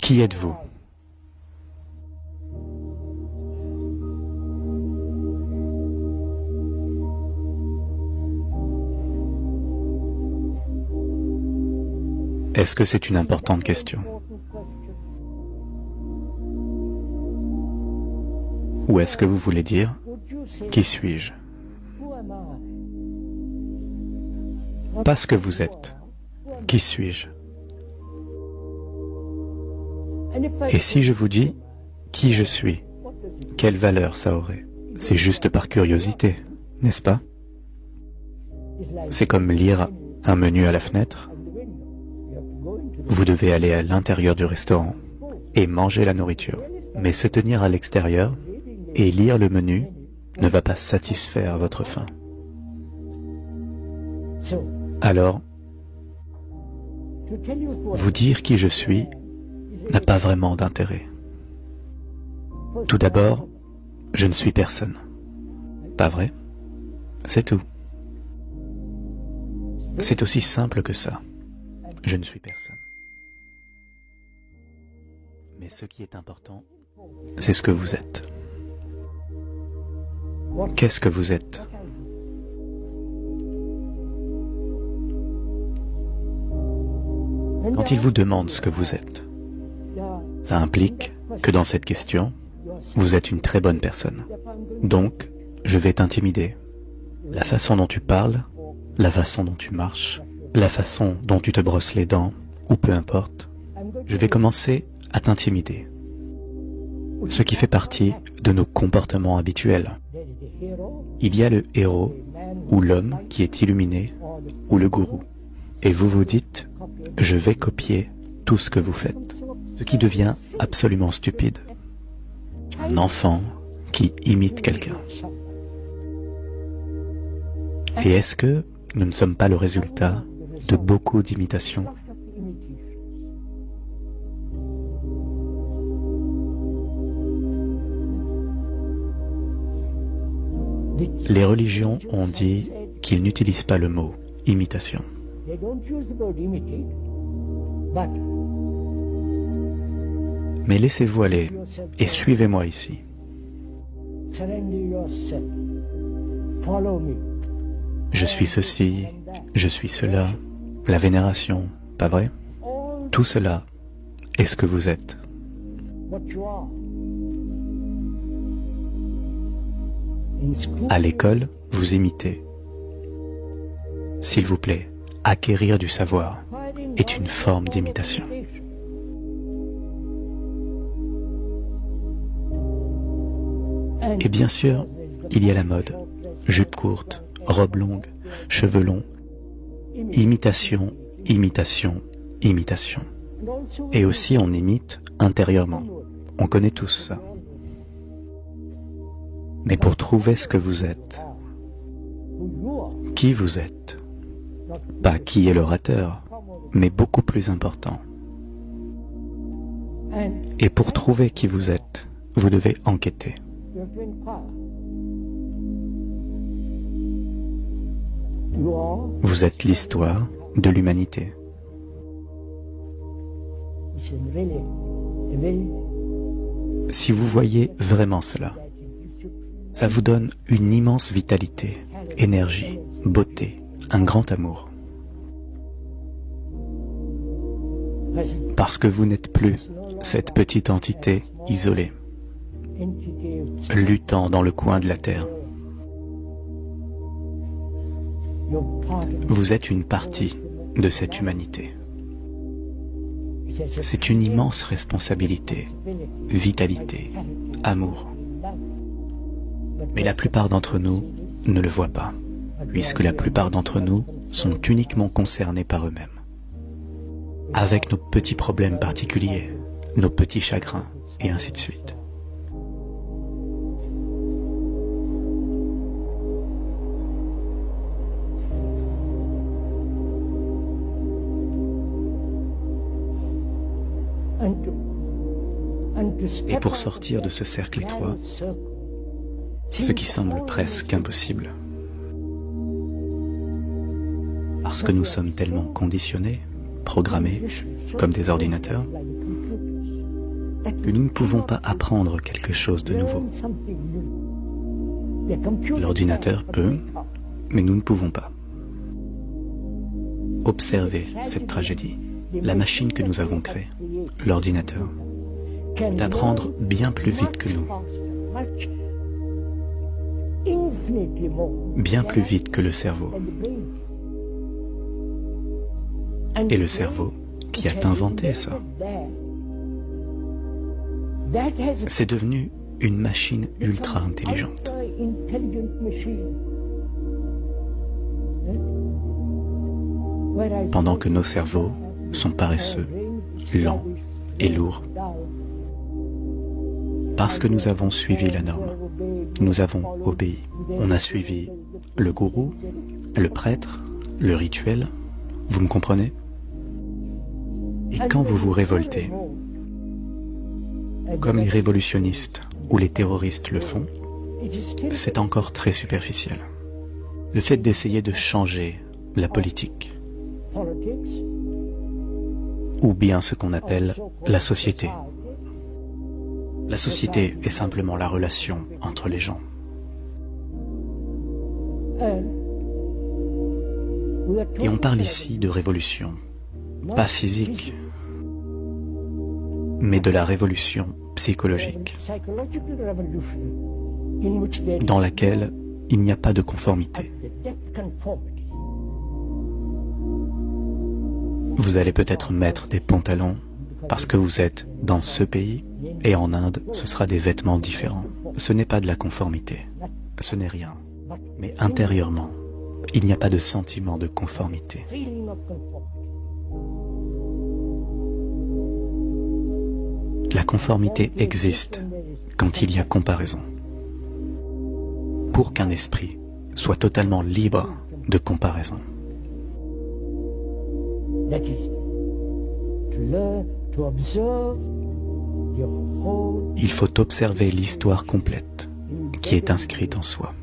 Qui êtes-vous? Est-ce que c'est une importante question? Ou est-ce que vous voulez dire « Qui suis-je » Pas ce que vous êtes. Qui suis-je? Et si je vous dis « Qui je suis », quelle valeur ça aurait? C'est juste par curiosité, n'est-ce pas? C'est comme lire un menu à la fenêtre. Vous devez aller à l'intérieur du restaurant et manger la nourriture. Mais se tenir à l'extérieur et lire le menu ne va pas satisfaire votre faim. Alors, vous dire qui je suis n'a pas vraiment d'intérêt. Tout d'abord, je ne suis personne. Pas vrai? C'est tout. C'est aussi simple que ça. Je ne suis personne. Mais ce qui est important, c'est ce que vous êtes. Qu'est-ce que vous êtes? Quand il vous demande ce que vous êtes, ça implique que dans cette question, vous êtes une très bonne personne. Donc, je vais t'intimider. La façon dont tu parles, la façon dont tu marches, la façon dont tu te brosses les dents, ou peu importe, je vais commencer à t'intimider. Ce qui fait partie de nos comportements habituels. Il y a le héros, ou l'homme qui est illuminé, ou le gourou. Et vous vous dites, je vais copier tout ce que vous faites. Ce qui devient absolument stupide. Un enfant qui imite quelqu'un. Et est-ce que nous ne sommes pas le résultat de beaucoup d'imitations? Les religions ont dit qu'ils n'utilisent pas le mot imitation. Mais laissez-vous aller et suivez-moi ici. Je suis ceci, je suis cela, la vénération, pas vrai? Tout cela est ce que vous êtes. À l'école, vous imitez. S'il vous plaît, acquérir du savoir est une forme d'imitation. Et bien sûr, il y a la mode, jupe courte, robe longue, cheveux longs, imitation, imitation, imitation. Et aussi on imite intérieurement. On connaît tous ça. Mais pour trouver ce que vous êtes, qui vous êtes, pas qui est l'orateur, mais beaucoup plus important. Et pour trouver qui vous êtes, vous devez enquêter. Vous êtes l'histoire de l'humanité. Si vous voyez vraiment cela, ça vous donne une immense vitalité, énergie, beauté, un grand amour. Parce que vous n'êtes plus cette petite entité isolée, luttant dans le coin de la terre. Vous êtes une partie de cette humanité. C'est une immense responsabilité, vitalité, amour. Mais la plupart d'entre nous ne le voient pas, puisque la plupart d'entre nous sont uniquement concernés par eux-mêmes. Avec nos petits problèmes particuliers, nos petits chagrins, et ainsi de suite. Et pour sortir de ce cercle étroit, ce qui semble presque impossible, parce que nous sommes tellement conditionnés, programmés, comme des ordinateurs, que nous ne pouvons pas apprendre quelque chose de nouveau. L'ordinateur peut, mais nous ne pouvons pas. Observez cette tragédie. La machine que nous avons créée, l'ordinateur, peut apprendre bien plus vite que nous. Bien plus vite que le cerveau. Et le cerveau qui a inventé ça. C'est devenu une machine ultra intelligente. Pendant que nos cerveaux sont paresseux, lents et lourds. Parce que nous avons suivi la norme. Nous avons obéi. On a suivi le gourou, le prêtre, le rituel. Vous me comprenez? Et quand vous vous révoltez, comme les révolutionnistes ou les terroristes le font, c'est encore très superficiel. Le fait d'essayer de changer la politique, ou bien ce qu'on appelle la société. La société est simplement la relation entre les gens. Et on parle ici de révolution, pas physique, mais de la révolution psychologique, dans laquelle il n'y a pas de conformité. Vous allez peut-être mettre des pantalons parce que vous êtes dans ce pays, et en Inde, ce sera des vêtements différents. Ce n'est pas de la conformité, ce n'est rien. Mais intérieurement, il n'y a pas de sentiment de conformité. La conformité existe quand il y a comparaison. Pour qu'un esprit soit totalement libre de comparaison. Il faut observer l'histoire complète qui est inscrite en soi.